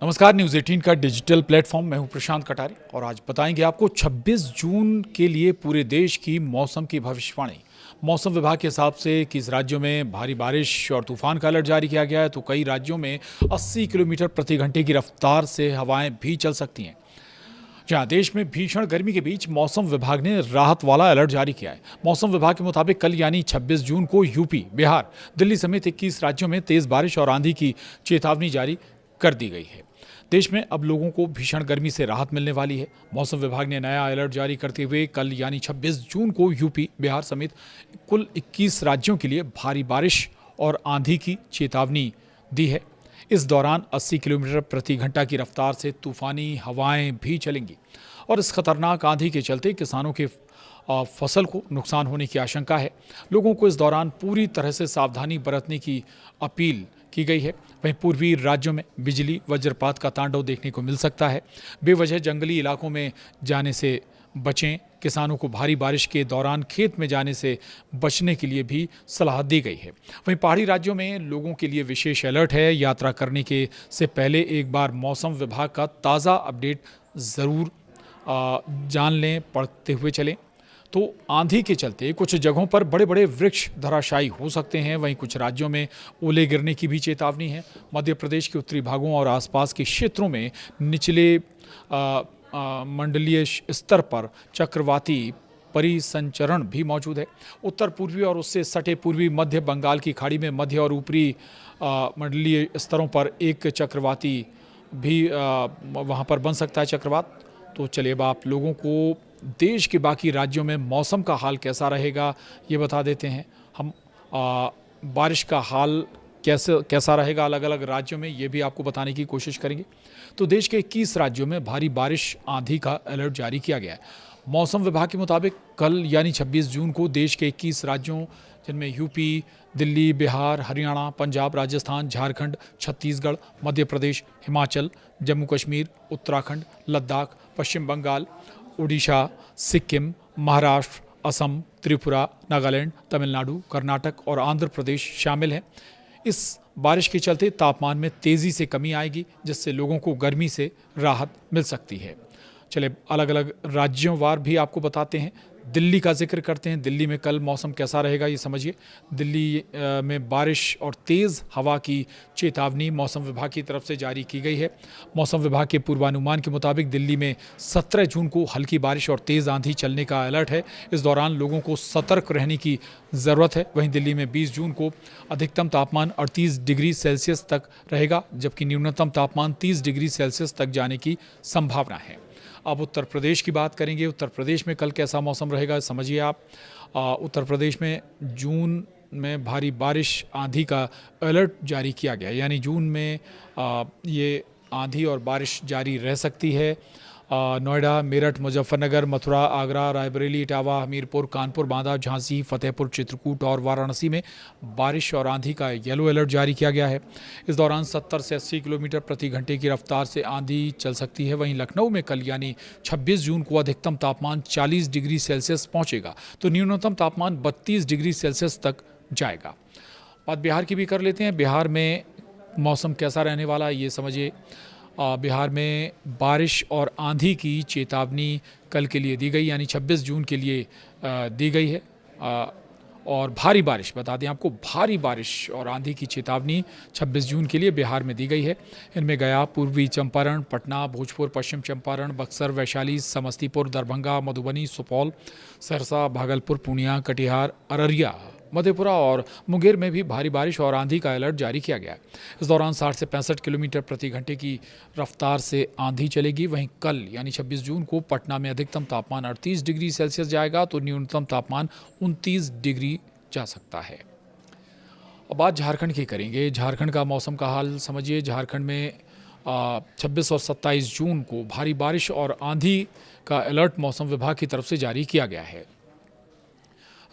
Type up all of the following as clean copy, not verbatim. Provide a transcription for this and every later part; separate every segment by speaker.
Speaker 1: नमस्कार, न्यूज़ 18 का digital platform. मैं हूं प्रशांत कटारे और आज बताएंगे आपको 26 जून के लिए पूरे देश की मौसम की भविष्यवाणी। मौसम विभाग के हिसाब से किस राज्यों में भारी बारिश और तूफान का अलर्ट जारी किया गया है, तो कई राज्यों में 80 किलोमीटर प्रति घंटे की रफ्तार से हवाएं भी चल सकती हैं। जहां देश में भीषण गर्मी के बीच मौसम विभाग ने राहत वाला अलर्ट जारी किया है। मौसम विभाग के मुताबिक कल यानी 26 जून को यूपी, बिहार, दिल्ली समेत 21 राज्यों में तेज बारिश और आंधी की चेतावनी जारी कर दी गई है। देश में अब लोगों को भीषण गर्मी से राहत मिलने वाली है। मौसम विभाग ने नया अलर्ट जारी करते हुए कल यानी 26 जून को यूपी, बिहार समेत कुल 21 राज्यों के लिए भारी बारिश और आंधी की चेतावनी दी है। इस दौरान 80 किलोमीटर प्रति घंटा की रफ्तार से तूफानी हवाएं भी चलेंगी और इस खतरनाक आंधी के चलते किसानों के फसल को नुकसान होने की आशंका है। लोगों को इस दौरान पूरी तरह से सावधानी बरतने की अपील की गई है। वहीं पूर्वी राज्यों में बिजली वज्रपात का तांडव देखने को मिल सकता है। बेवजह जंगली इलाकों में जाने से बचें। किसानों को भारी बारिश के दौरान खेत में जाने से बचने के लिए भी सलाह दी गई है। वहीं पहाड़ी राज्यों में लोगों के लिए विशेष अलर्ट है। यात्रा करने के से पहले एक बार मौसम विभाग का ताज़ा अपडेट ज़रूर जान लें, पढ़ते हुए चलें। तो आंधी के चलते कुछ जगहों पर बड़े बड़े वृक्ष धराशायी हो सकते हैं। वहीं कुछ राज्यों में ओले गिरने की भी चेतावनी है। मध्य प्रदेश के उत्तरी भागों और आसपास के क्षेत्रों में निचले मंडलीय स्तर पर चक्रवाती परिसंचरण भी मौजूद है। उत्तर पूर्वी और उससे सटे पूर्वी मध्य बंगाल की खाड़ी में मध्य और ऊपरी मंडलीय स्तरों पर एक चक्रवाती भी वहाँ पर बन सकता है चक्रवात। तो चलिए अब आप लोगों को देश के बाकी राज्यों में मौसम का हाल कैसा रहेगा ये बता देते हैं। हम बारिश का हाल कैसा रहेगा अलग अलग राज्यों में ये भी आपको बताने की कोशिश करेंगे। तो देश के 21 राज्यों में भारी बारिश आंधी का अलर्ट जारी किया गया है। मौसम विभाग के मुताबिक कल यानी 26 जून को देश के 21 राज्यों जिनमें यूपी, दिल्ली, बिहार, हरियाणा, पंजाब, राजस्थान, झारखंड, छत्तीसगढ़, मध्य प्रदेश, हिमाचल, जम्मू कश्मीर, उत्तराखंड, लद्दाख, पश्चिम बंगाल, उड़ीसा, सिक्किम, महाराष्ट्र, असम, त्रिपुरा, नागालैंड, तमिलनाडु, कर्नाटक और आंध्र प्रदेश शामिल हैं। इस बारिश के चलते तापमान में तेज़ी से कमी आएगी, जिससे लोगों को गर्मी से राहत मिल सकती है। चले अलग अलग राज्यों वार भी आपको बताते हैं। दिल्ली का जिक्र करते हैं। दिल्ली में कल मौसम कैसा रहेगा ये समझिए। दिल्ली में बारिश और तेज़ हवा की चेतावनी मौसम विभाग की तरफ से जारी की गई है। मौसम विभाग के पूर्वानुमान के मुताबिक दिल्ली में 17 जून को हल्की बारिश और तेज़ आंधी चलने का अलर्ट है। इस दौरान लोगों को सतर्क रहने की ज़रूरत है। वहीं दिल्ली में 20 जून को अधिकतम तापमान 38 डिग्री सेल्सियस तक रहेगा, जबकि न्यूनतम तापमान 30 डिग्री सेल्सियस तक जाने की संभावना है। अब उत्तर प्रदेश की बात करेंगे। उत्तर प्रदेश में कल कैसा मौसम रहेगा समझिए आप। उत्तर प्रदेश में जून में भारी बारिश आंधी का अलर्ट जारी किया गया, यानी जून में ये आंधी और बारिश जारी रह सकती है। नोएडा, मेरठ, मुजफ्फरनगर, मथुरा, आगरा, रायबरेली, इटावा, हमीरपुर, कानपुर, बांदा, झांसी, फतेहपुर, चित्रकूट और वाराणसी में बारिश और आंधी का येलो अलर्ट जारी किया गया है। इस दौरान 70 से 80 किलोमीटर प्रति घंटे की रफ्तार से आंधी चल सकती है। वहीं लखनऊ में कल यानी 26 जून को अधिकतम तापमान 40 डिग्री सेल्सियस पहुंचेगा, तो न्यूनतम तापमान 32 डिग्री सेल्सियस तक जाएगा। बात बिहार की भी कर लेते हैं। बिहार में मौसम कैसा रहने वाला है ये समझिए। बिहार में बारिश और आंधी की चेतावनी कल के लिए दी गई, यानी 26 जून के लिए दी गई है। और भारी बारिश, बता दें आपको, भारी बारिश और आंधी की चेतावनी 26 जून के लिए बिहार में दी गई है। इनमें गया, पूर्वी चंपारण, पटना, भोजपुर, पश्चिम चंपारण, बक्सर, वैशाली, समस्तीपुर, दरभंगा, मधुबनी, सुपौल, सहरसा, भागलपुर, पूर्णिया, कटिहार, अररिया, मधेपुरा और मुंगेर में भी भारी बारिश और आंधी का अलर्ट जारी किया गया है। इस दौरान 60 से 65 किलोमीटर प्रति घंटे की रफ्तार से आंधी चलेगी। वहीं कल यानी 26 जून को पटना में अधिकतम तापमान 38 डिग्री सेल्सियस जाएगा, तो न्यूनतम तापमान 29 डिग्री जा सकता है। अब बात झारखंड की करेंगे। झारखंड का मौसम का हाल समझिए। झारखंड में 26 और 27 जून को भारी बारिश और आंधी का अलर्ट मौसम विभाग की तरफ से जारी किया गया है।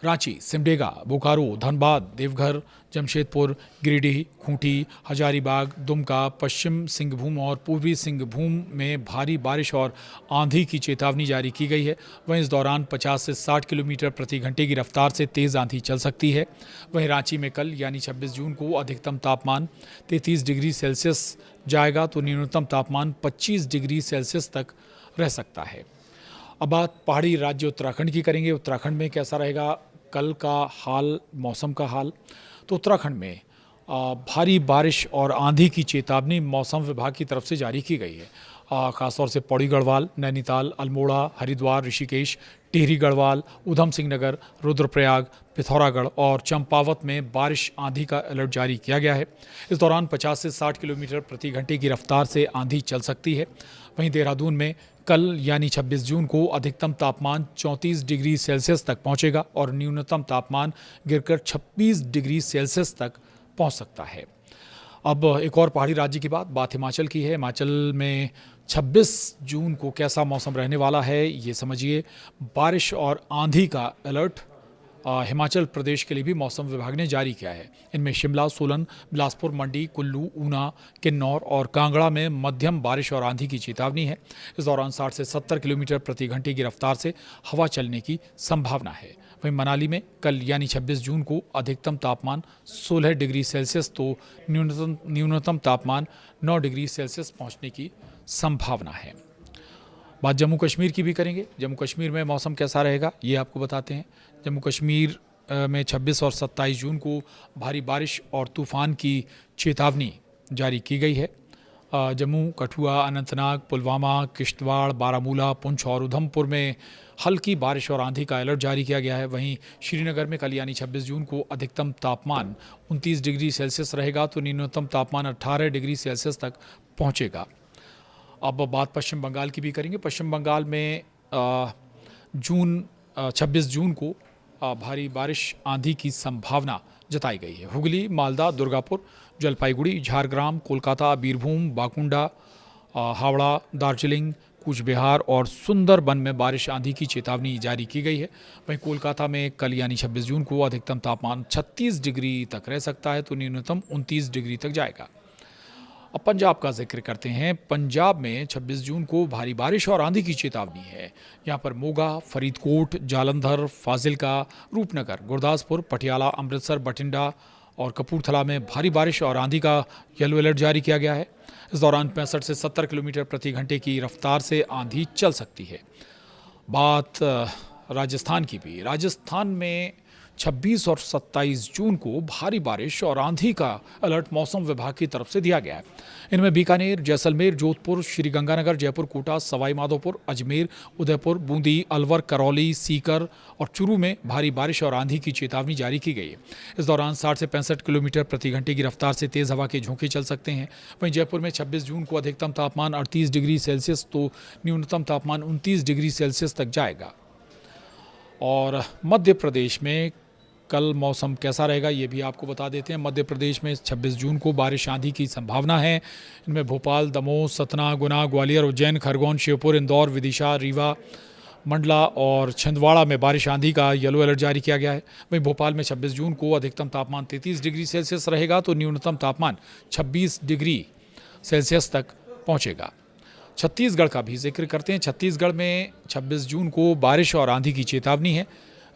Speaker 1: रांची, सिमडेगा, बोकारो, धनबाद, देवघर, जमशेदपुर, गिरिडीह, खूंटी, हजारीबाग, दुमका, पश्चिम सिंहभूम और पूर्वी सिंहभूम में भारी बारिश और आंधी की चेतावनी जारी की गई है। वहीं इस दौरान 50 से 60 किलोमीटर प्रति घंटे की रफ्तार से तेज़ आंधी चल सकती है। वहीं रांची में कल यानी 26 जून को अधिकतम तापमान 33 डिग्री सेल्सियस जाएगा तो न्यूनतम तापमान 25 डिग्री सेल्सियस तक रह सकता है। अब बात पहाड़ी राज्य उत्तराखंड की करेंगे। उत्तराखंड में कैसा रहेगा कल का हाल, मौसम का हाल। तो उत्तराखंड में भारी बारिश और आंधी की चेतावनी मौसम विभाग की तरफ से जारी की गई है। खासतौर से पौड़ी गढ़वाल, नैनीताल, अल्मोड़ा, हरिद्वार, ऋषिकेश, टिहरी गढ़वाल, ऊधम सिंह नगर, रुद्रप्रयाग, पिथौरागढ़ और चंपावत में बारिश आंधी का अलर्ट जारी किया गया है। इस दौरान 50 से 60 किलोमीटर प्रति घंटे की रफ्तार से आंधी चल सकती है। वहीं देहरादून में कल यानी 26 जून को अधिकतम तापमान 34 डिग्री सेल्सियस तक पहुंचेगा और न्यूनतम तापमान गिरकर 26 डिग्री सेल्सियस तक पहुंच सकता है। अब एक और पहाड़ी राज्य की बात हिमाचल की है। हिमाचल में 26 जून को कैसा मौसम रहने वाला है ये समझिए। बारिश और आंधी का अलर्ट हिमाचल प्रदेश के लिए भी मौसम विभाग ने जारी किया है। इनमें शिमला, सोलन, बिलासपुर, मंडी, कुल्लू, ऊना, किन्नौर और कांगड़ा में मध्यम बारिश और आंधी की चेतावनी है। इस दौरान 60 से 70 किलोमीटर प्रति घंटे की रफ्तार से हवा चलने की संभावना है। वहीं मनाली में कल यानी 26 जून को अधिकतम तापमान 16 डिग्री सेल्सियस तो न्यूनतम तापमान 9 डिग्री सेल्सियस पहुंचने की संभावना है। बात जम्मू कश्मीर की भी करेंगे। जम्मू कश्मीर में मौसम कैसा रहेगा ये आपको बताते हैं। जम्मू कश्मीर में 26 और 27 जून को भारी बारिश और तूफ़ान की चेतावनी जारी की गई है। जम्मू, कठुआ, अनंतनाग, पुलवामा, किश्तवाड़, बारामूला, पुंछ और उधमपुर में हल्की बारिश और आंधी का अलर्ट जारी किया गया है। वहीं श्रीनगर में कल यानी 26 जून को अधिकतम तापमान 29 डिग्री सेल्सियस रहेगा तो न्यूनतम तापमान 18 डिग्री सेल्सियस तक पहुँचेगा। अब बात पश्चिम बंगाल की भी करेंगे। पश्चिम बंगाल में 26 जून को भारी बारिश आंधी की संभावना जताई गई है। हुगली, मालदा, दुर्गापुर, जलपाईगुड़ी, झारग्राम, कोलकाता, बीरभूम, बाकुंडा, हावड़ा, दार्जिलिंग, कूच बिहार और सुंदरबन में बारिश आंधी की चेतावनी जारी की गई है। वहीं कोलकाता में कल यानी 26 जून को अधिकतम तापमान 36 डिग्री तक रह सकता है तो न्यूनतम 29 डिग्री तक जाएगा। अब पंजाब का जिक्र करते हैं। पंजाब में 26 जून को भारी बारिश और आंधी की चेतावनी है। यहाँ पर मोगा, फरीदकोट, जालंधर, फाजिलका, रूपनगर, गुरदासपुर, पटियाला, अमृतसर, बठिंडा और कपूरथला में भारी बारिश और आंधी का येलो अलर्ट जारी किया गया है। इस दौरान 65 से 70 किलोमीटर प्रति घंटे की रफ्तार से आंधी चल सकती है। बात राजस्थान की भी। राजस्थान में 26 और 27 जून को भारी बारिश और आंधी का अलर्ट मौसम विभाग की तरफ से दिया गया है। इनमें बीकानेर, जैसलमेर, जोधपुर, श्रीगंगानगर, जयपुर, कोटा, सवाई माधोपुर, अजमेर, उदयपुर, बूंदी, अलवर, करौली, सीकर और चूरू में भारी बारिश और आंधी की चेतावनी जारी की गई है। इस दौरान 60 से 65 किलोमीटर प्रति घंटे की रफ्तार से तेज़ हवा के झोंके चल सकते हैं। वहीं जयपुर में 26 जून को अधिकतम तापमान 38 डिग्री सेल्सियस तो न्यूनतम तापमान 29 डिग्री सेल्सियस तक जाएगा। और मध्य प्रदेश में कल मौसम कैसा रहेगा ये भी आपको बता देते हैं। मध्य प्रदेश में 26 जून को बारिश आंधी की संभावना है। इनमें भोपाल, दमोह, सतना, गुना, ग्वालियर, उज्जैन, खरगोन, श्योपुर, इंदौर, विदिशा, रीवा, मंडला और छिंदवाड़ा में बारिश आंधी का येलो अलर्ट जारी किया गया है। वहीं भोपाल में 26 जून को अधिकतम तापमान 33 डिग्री सेल्सियस रहेगा तो न्यूनतम तापमान 26 डिग्री सेल्सियस तक पहुँचेगा। छत्तीसगढ़ का भी जिक्र करते हैं। छत्तीसगढ़ में 26 जून को बारिश और आंधी की चेतावनी है।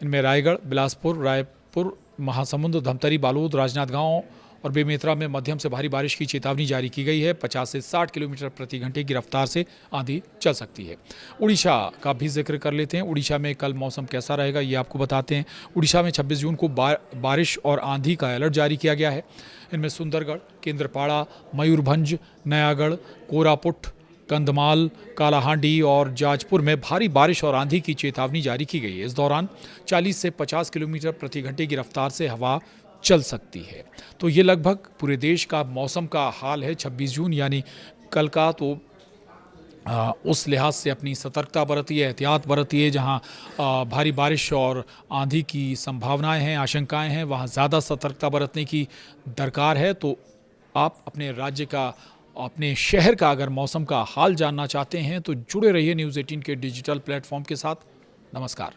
Speaker 1: इनमें रायगढ़, बिलासपुर, रायपुर, महासमुंद, धमतरी, बालोद, राजनांदगांव और बेमेतरा में मध्यम से भारी बारिश की चेतावनी जारी की गई है। 50 से 60 किलोमीटर प्रति घंटे की रफ्तार से आंधी चल सकती है। उड़ीसा का भी जिक्र कर लेते हैं। उड़ीसा में कल मौसम कैसा रहेगा ये आपको बताते हैं। उड़ीसा में 26 जून को बारिश और आंधी का अलर्ट जारी किया गया है। इनमें सुंदरगढ़, केंद्रपाड़ा, मयूरभंज, नयागढ़, कोरापुट, कंधमाल, कालाहांडी और जाजपुर में भारी बारिश और आंधी की चेतावनी जारी की गई है। इस दौरान 40 से 50 किलोमीटर प्रति घंटे की रफ्तार से हवा चल सकती है। तो ये लगभग पूरे देश का मौसम का हाल है 26 जून यानी कल का। तो उस लिहाज से अपनी सतर्कता बरतिए, एहतियात बरतिए। जहाँ भारी बारिश और आंधी की संभावनाएं हैं, आशंकाएं हैं, वहाँ ज़्यादा सतर्कता बरतने की दरकार है। तो आप अपने राज्य का, अपने शहर का अगर मौसम का हाल जानना चाहते हैं तो जुड़े रहिए न्यूज़ 18 के डिजिटल प्लेटफॉर्म के साथ। नमस्कार।